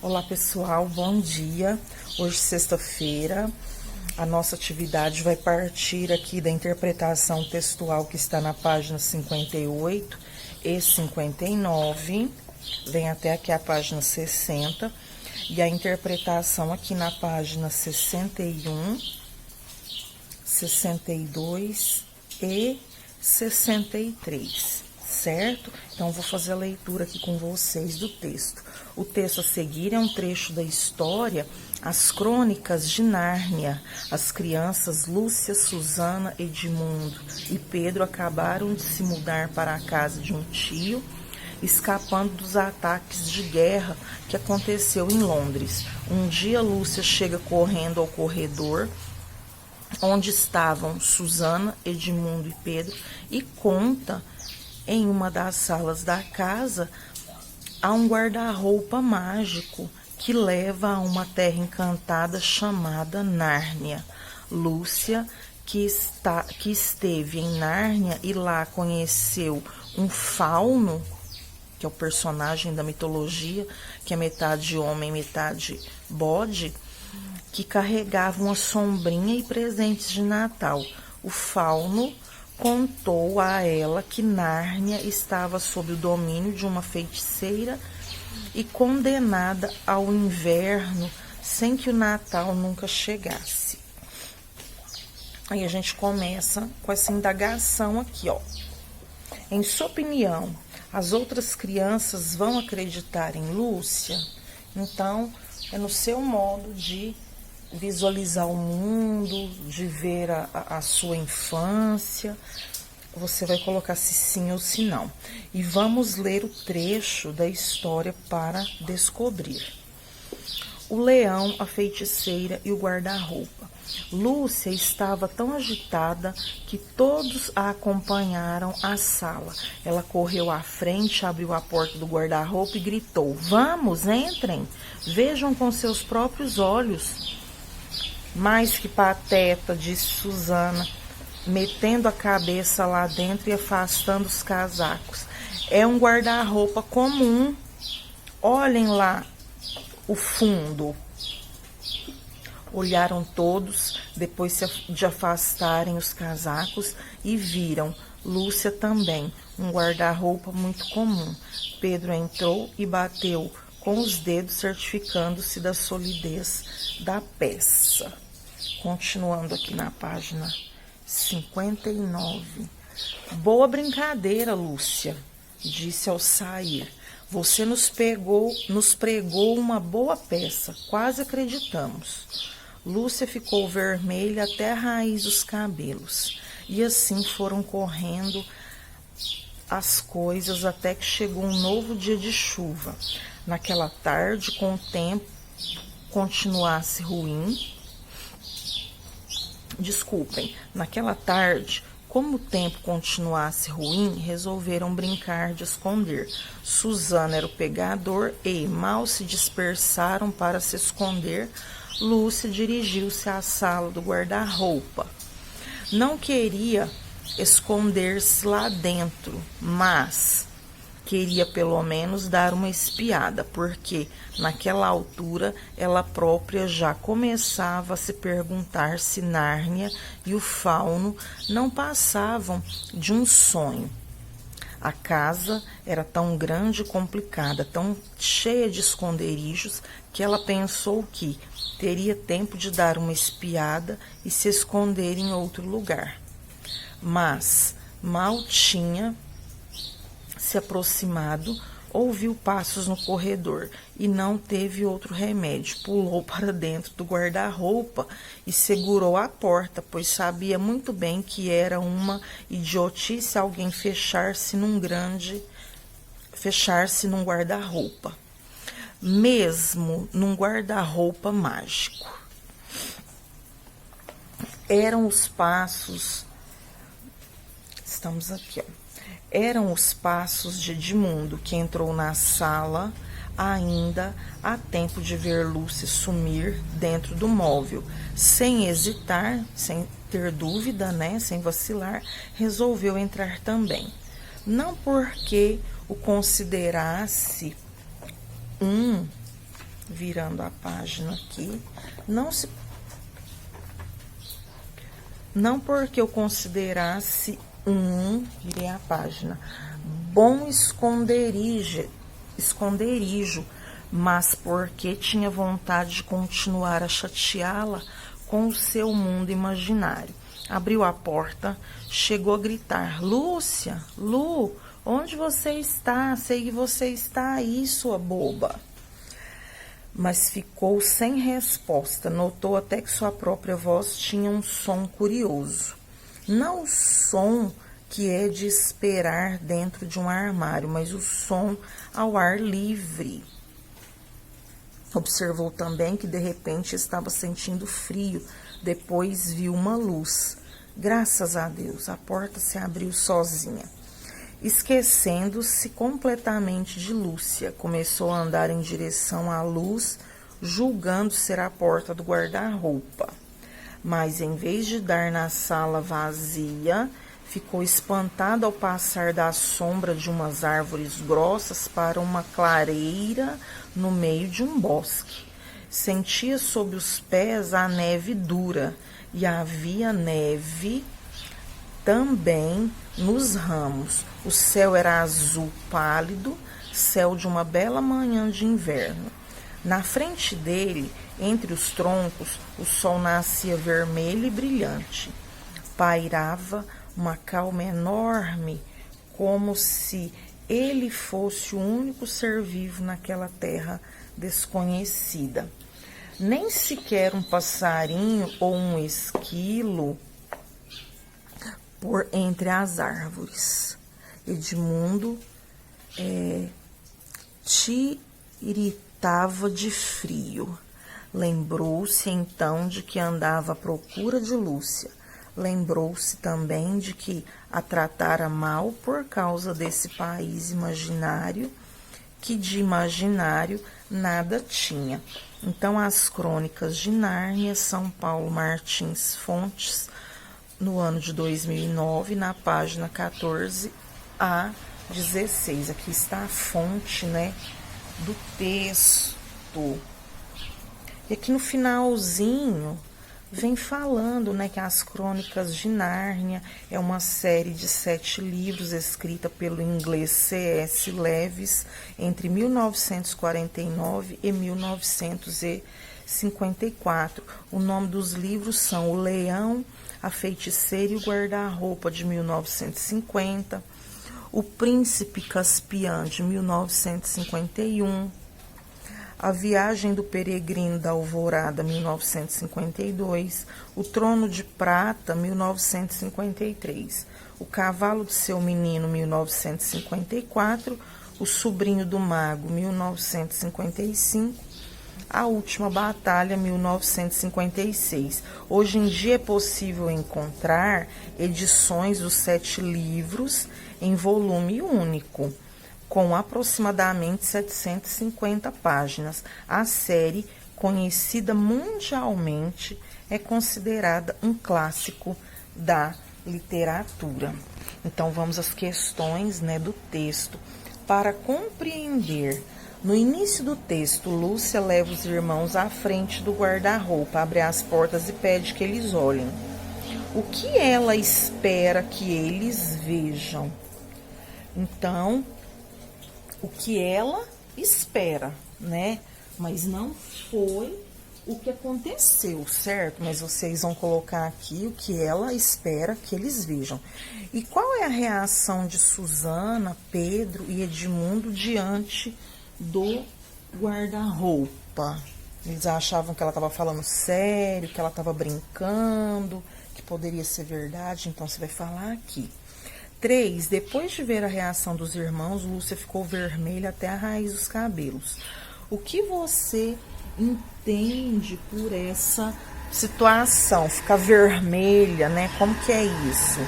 Olá pessoal, bom dia. Hoje sexta-feira, a nossa atividade vai partir aqui da interpretação textual que está na página 58 e 59, vem até aqui a página 60, e a interpretação aqui na página 61, 62 e 63. Certo? Então, vou fazer a leitura aqui com vocês do texto. O texto a seguir é um trecho da história As Crônicas de Nárnia. As crianças Lúcia, Susana, Edmundo e Pedro acabaram de se mudar para a casa de um tio, escapando dos ataques de guerra que aconteceu em Londres. Um dia, Lúcia chega correndo ao corredor onde estavam Susana, Edmundo e Pedro e conta em uma das salas da casa há um guarda-roupa mágico que leva a uma terra encantada chamada Nárnia. Lúcia, que esteve em Nárnia e lá conheceu um fauno, que é o personagem da mitologia, que é metade homem, metade bode, que carregava uma sombrinha e presentes de Natal. O fauno contou a ela que Nárnia estava sob o domínio de uma feiticeira e condenada ao inverno sem que o Natal nunca chegasse. Aí a gente começa com essa indagação aqui, ó. Em sua opinião, as outras crianças vão acreditar em Lúcia? Então, é no seu modo de visualizar o mundo, de ver a sua infância. Você vai colocar se sim ou se não. E vamos ler o trecho da história para descobrir. O leão, a feiticeira e o guarda-roupa. Lúcia estava tão agitada que todos a acompanharam à sala. Ela correu à frente, abriu a porta do guarda-roupa e gritou: "Vamos, entrem, vejam com seus próprios olhos." "Mais que pateta", disse Susana, metendo a cabeça lá dentro e afastando os casacos. "É um guarda-roupa comum. Olhem lá o fundo." Olharam todos, depois de afastarem os casacos, e viram Lúcia também, um guarda-roupa muito comum. Pedro entrou e bateu com os dedos, certificando-se da solidez da peça. Continuando aqui na página 59. "Boa brincadeira, Lúcia", disse ao sair. "Você nos pregou uma boa peça, quase acreditamos." Lúcia ficou vermelha até a raiz dos cabelos. E assim foram correndo as coisas até que chegou um novo dia de chuva. Naquela tarde, com o tempo continuasse ruim, naquela tarde, como o tempo continuasse ruim, resolveram brincar de esconder. Susana era o pegador e, mal se dispersaram para se esconder, Lúcia dirigiu-se à sala do guarda-roupa. Não queria esconder-se lá dentro, mas queria pelo menos dar uma espiada, porque naquela altura ela própria já começava a se perguntar se Nárnia e o fauno não passavam de um sonho. A casa era tão grande e complicada, tão cheia de esconderijos, que ela pensou que teria tempo de dar uma espiada e se esconder em outro lugar. Mas mal tinha se aproximado, ouviu passos no corredor e não teve outro remédio. Pulou para dentro do guarda-roupa e segurou a porta, pois sabia muito bem que era uma idiotice alguém fechar-se num guarda-roupa, mesmo num guarda-roupa mágico. Eram os passos. Estamos aqui, ó. Eram os passos de Edmundo, que entrou na sala ainda há tempo de ver Lúcia sumir dentro do móvel. Sem hesitar, sem ter dúvida, sem vacilar, resolveu entrar também. Não porque o considerasse um virando a página aqui. Não porque eu considerasse virei a página, bom esconderijo, mas porque tinha vontade de continuar a chateá-la com o seu mundo imaginário. Abriu a porta, chegou a gritar: Lúcia, Lu, onde você está? Sei que você está aí, sua boba. Mas ficou sem resposta. Notou até que sua própria voz tinha um som curioso. Não o som que é de esperar dentro de um armário, mas o som ao ar livre. Observou também que de repente estava sentindo frio. Depois viu uma luz. Graças a Deus, a porta se abriu sozinha. Esquecendo-se completamente de Lúcia, começou a andar em direção à luz, julgando ser a porta do guarda-roupa. Mas, em vez de dar na sala vazia, ficou espantado ao passar da sombra de umas árvores grossas para uma clareira no meio de um bosque. Sentia sob os pés a neve dura, e havia neve também nos ramos. O céu era azul pálido, céu de uma bela manhã de inverno. Na frente dele, entre os troncos, o sol nascia vermelho e brilhante. Pairava uma calma enorme, como se ele fosse o único ser vivo naquela terra desconhecida. Nem sequer um passarinho ou um esquilo por entre as árvores. Edmundo tiritava de frio. Lembrou-se então de que andava à procura de Lúcia. Lembrou-se também de que a tratara mal por causa desse país imaginário, que de imaginário nada tinha. Então, as Crônicas de Nárnia, São Paulo Martins Fontes, no ano de 2009, na página 14 a 16. Aqui está a fonte, né, do texto. E aqui no finalzinho vem falando, né, que as Crônicas de Nárnia é uma série de 7 livros escrita pelo inglês C.S. Lewis entre 1949 e 1954. O nome dos livros são O Leão, A Feiticeira e o Guarda-Roupa, de 1950, O Príncipe Caspian, de 1951, A Viagem do Peregrino da Alvorada, 1952, O Trono de Prata, 1953, O Cavalo de Seu Menino, 1954, O Sobrinho do Mago, 1955, A Última Batalha, 1956. Hoje em dia é possível encontrar edições dos 7 livros em volume único, com aproximadamente 750 páginas. A série, conhecida mundialmente, é considerada um clássico da literatura. Então, vamos às questões, né, do texto. Para compreender, no início do texto, Lúcia leva os irmãos à frente do guarda-roupa, abre as portas e pede que eles olhem. O que ela espera que eles vejam? Então, o que ela espera, né? Mas não foi o que aconteceu, certo? Mas vocês vão colocar aqui o que ela espera que eles vejam. E qual é a reação de Susana, Pedro e Edmundo diante do guarda-roupa? Eles achavam que ela estava falando sério, que ela estava brincando, que poderia ser verdade, então você vai falar aqui. 3. Depois de ver a reação dos irmãos, Lúcia ficou vermelha até a raiz dos cabelos. O que você entende por essa situação? Ficar vermelha, né? Como que é isso?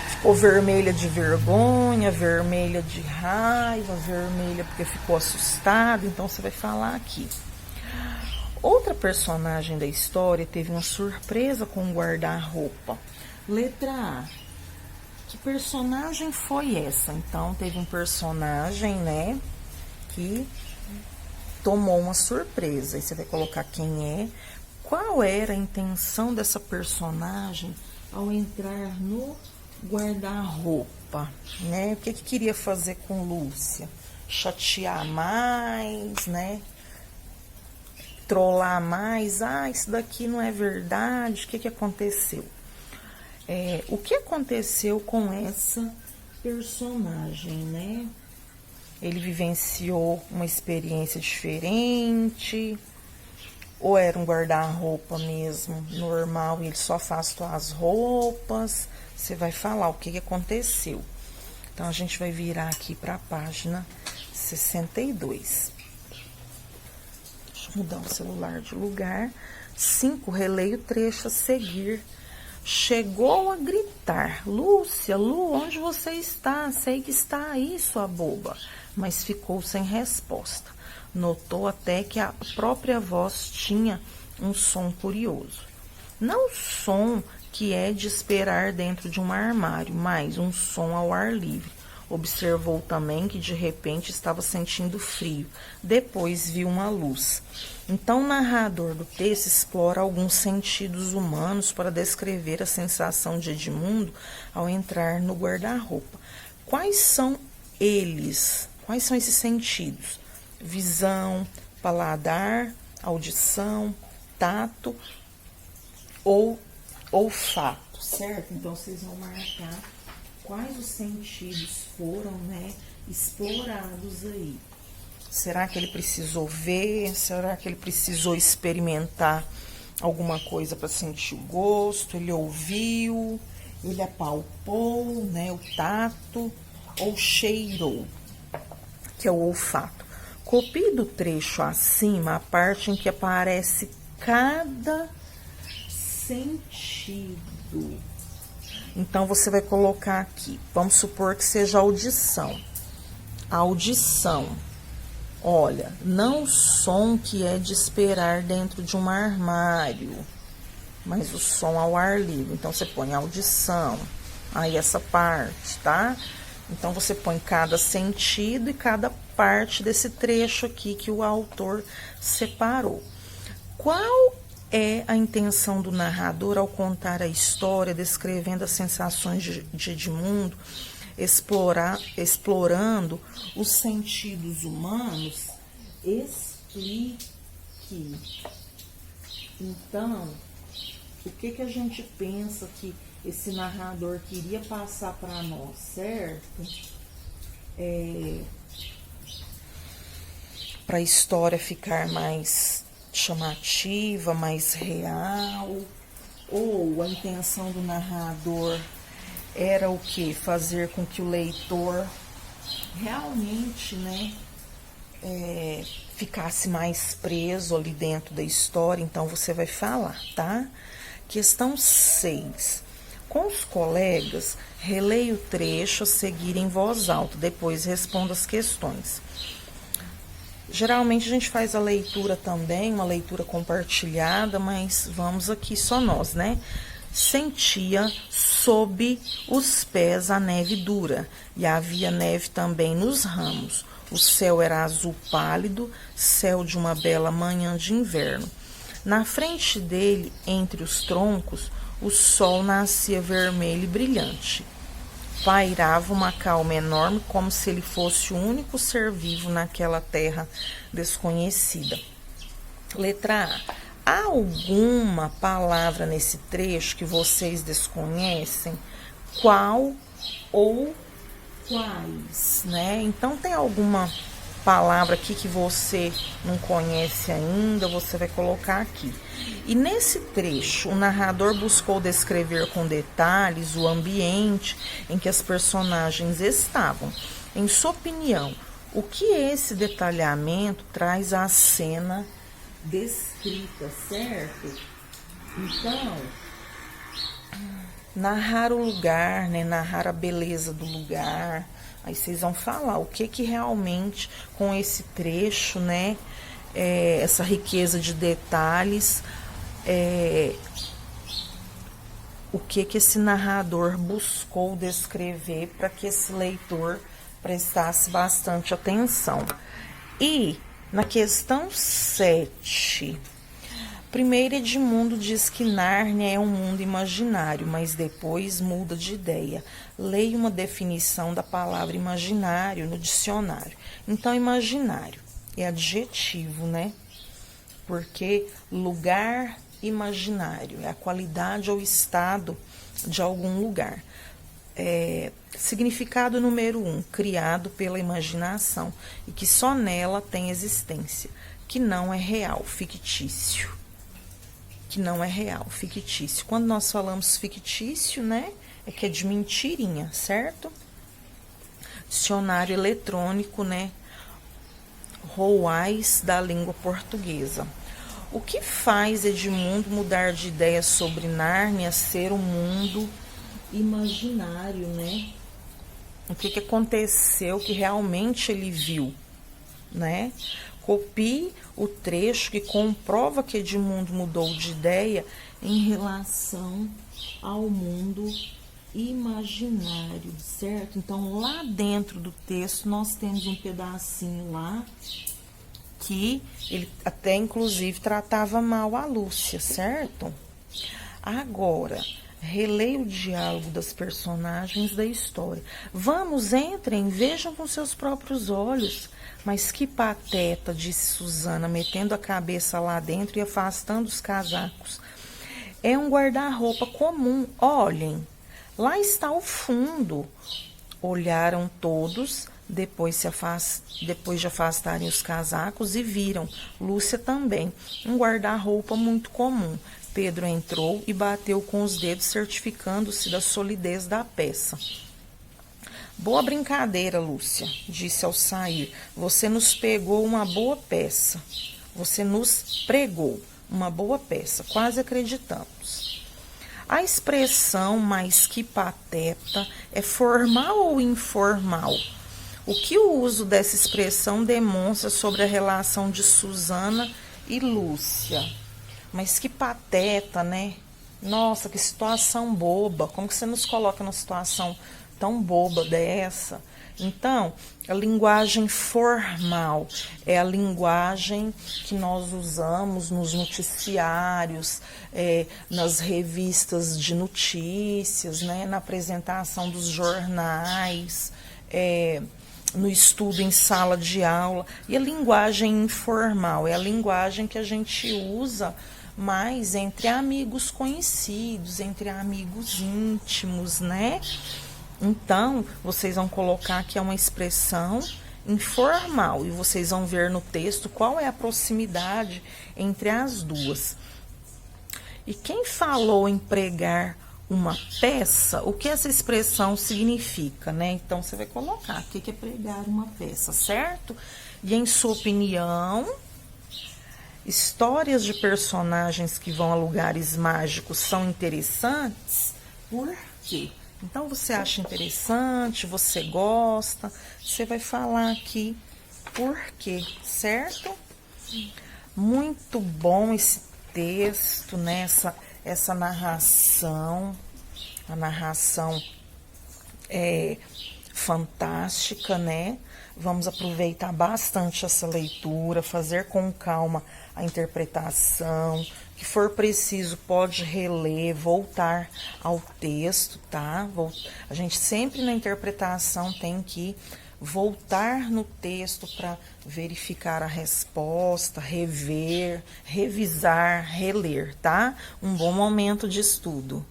Ficou vermelha de vergonha, vermelha de raiva, vermelha porque ficou assustada. Então, você vai falar aqui. Outra personagem da história teve uma surpresa com o guarda-roupa. Letra A. Que personagem foi essa? Então, teve um personagem, né, que tomou uma surpresa. Aí você vai colocar quem é, qual era a intenção dessa personagem ao entrar no guarda-roupa, né? O que queria fazer com Lúcia? Chatear mais, né? Trollar mais. Ah, isso daqui não é verdade. O que aconteceu? O que aconteceu com essa personagem, né? Ele vivenciou uma experiência diferente, ou era um guarda-roupa mesmo normal e ele só afastou as roupas. Você vai falar o que aconteceu. Então, a gente vai virar aqui para a página 62. Deixa eu mudar o celular de lugar. 5, releia o trecho a seguir. Chegou a gritar: Lúcia, Lu, onde você está? Sei que está aí, sua boba. Mas ficou sem resposta. Notou até que a própria voz tinha um som curioso. Não som que é de esperar dentro de um armário, mas um som ao ar livre. Observou também que de repente estava sentindo frio. Depois viu uma luz. Então, o narrador do texto explora alguns sentidos humanos para descrever a sensação de Edmundo ao entrar no guarda-roupa. Quais são eles? Quais são esses sentidos? Visão, paladar, audição, tato ou olfato, certo? Então, vocês vão marcar quais os sentidos foram, né, explorados aí. Será que ele precisou ver? Será que ele precisou experimentar alguma coisa para sentir o gosto? Ele ouviu? Ele apalpou, né, o tato? Ou cheirou, que é o olfato? Copie do trecho acima a parte em que aparece cada sentido. Então, você vai colocar aqui, vamos supor que seja audição. Audição. Olha, não o som que é de esperar dentro de um armário, mas o som ao ar livre. Então, você põe audição, aí essa parte, tá? Então, você põe cada sentido e cada parte desse trecho aqui que o autor separou. Qual é a intenção do narrador ao contar a história, descrevendo as sensações de Edmundo, explorando os sentidos humanos? Explique. Então, o que a gente pensa que esse narrador queria passar para nós, certo? Para a história ficar mais chamativa, mais real, ou a intenção do narrador era o quê? Fazer com que o leitor realmente, né, ficasse mais preso ali dentro da história. Então, você vai falar, tá? Questão 6. Com os colegas, releia o trecho a seguir em voz alta, depois responda as questões. Geralmente a gente faz a leitura também, uma leitura compartilhada, mas vamos aqui só nós, né? Sentia sob os pés a neve dura, e havia neve também nos ramos. O céu era azul pálido, céu de uma bela manhã de inverno. Na frente dele, entre os troncos, o sol nascia vermelho e brilhante. Pairava uma calma enorme, como se ele fosse o único ser vivo naquela terra desconhecida. Letra A. Há alguma palavra nesse trecho que vocês desconhecem? Qual ou quais, né? Então, tem alguma palavra aqui que você não conhece ainda, você vai colocar aqui. E nesse trecho, o narrador buscou descrever com detalhes o ambiente em que as personagens estavam. Em sua opinião, o que esse detalhamento traz à cena descrita, certo? Então, narrar o lugar, né? Narrar a beleza do lugar. Aí vocês vão falar o que realmente com esse trecho, né? Essa riqueza de detalhes, o que esse narrador buscou descrever para que esse leitor prestasse bastante atenção. E Na questão 7, primeiro Edmundo diz que Nárnia é um mundo imaginário, mas depois muda de ideia. Leia uma definição da palavra imaginário no dicionário. Então, imaginário é adjetivo, né? Porque lugar imaginário é a qualidade ou estado de algum lugar. Significado número 1, criado pela imaginação e que só nela tem existência, que não é real, fictício. Que não é real, fictício. Quando nós falamos fictício, né, é que é de mentirinha, certo? Dicionário eletrônico, né, Rouais da língua portuguesa. O que faz Edmundo mudar de ideia sobre Nárnia ser um mundo imaginário, né? O que aconteceu que realmente ele viu, né? Copie o trecho que comprova que Edmundo mudou de ideia em relação ao mundo imaginário, certo? Então, lá dentro do texto, nós temos um pedacinho lá que ele até, inclusive, tratava mal a Lúcia, certo? Agora, releia o diálogo das personagens da história. Vamos, entrem, vejam com seus próprios olhos. Mas que pateta, disse Susana, metendo a cabeça lá dentro e afastando os casacos. É um guarda-roupa comum, olhem. Lá está o fundo. Olharam todos, depois de afastarem os casacos e viram. Lúcia também, um guarda-roupa muito comum. Pedro entrou e bateu com os dedos, certificando-se da solidez da peça. Boa brincadeira, Lúcia, disse ao sair. Você nos pegou uma boa peça. Você nos pregou uma boa peça. Quase acreditamos. A expressão mais que pateta é formal ou informal? O que o uso dessa expressão demonstra sobre a relação de Susana e Lúcia? Mas que pateta, né? Nossa, que situação boba. Como que você nos coloca numa situação tão boba dessa? Então, a linguagem formal é a linguagem que nós usamos nos noticiários, nas revistas de notícias, né, na apresentação dos jornais, no estudo em sala de aula. E a linguagem informal é a linguagem que a gente usa mais entre amigos conhecidos, entre amigos íntimos, né? Então, vocês vão colocar que é uma expressão informal e vocês vão ver no texto qual é a proximidade entre as duas. E quem falou em pregar uma peça, o que essa expressão significa, né? Então, você vai colocar o que é pregar uma peça, certo? E em sua opinião, histórias de personagens que vão a lugares mágicos são interessantes? Por quê? Então, você acha interessante, você gosta, você vai falar aqui por quê, certo? Muito bom esse texto, né? Essa narração, a narração é fantástica, né? Vamos aproveitar bastante essa leitura, fazer com calma a interpretação. Que for preciso, pode reler, voltar ao texto, tá? A gente sempre na interpretação tem que voltar no texto para verificar a resposta, rever, revisar, reler, tá? Um bom momento de estudo.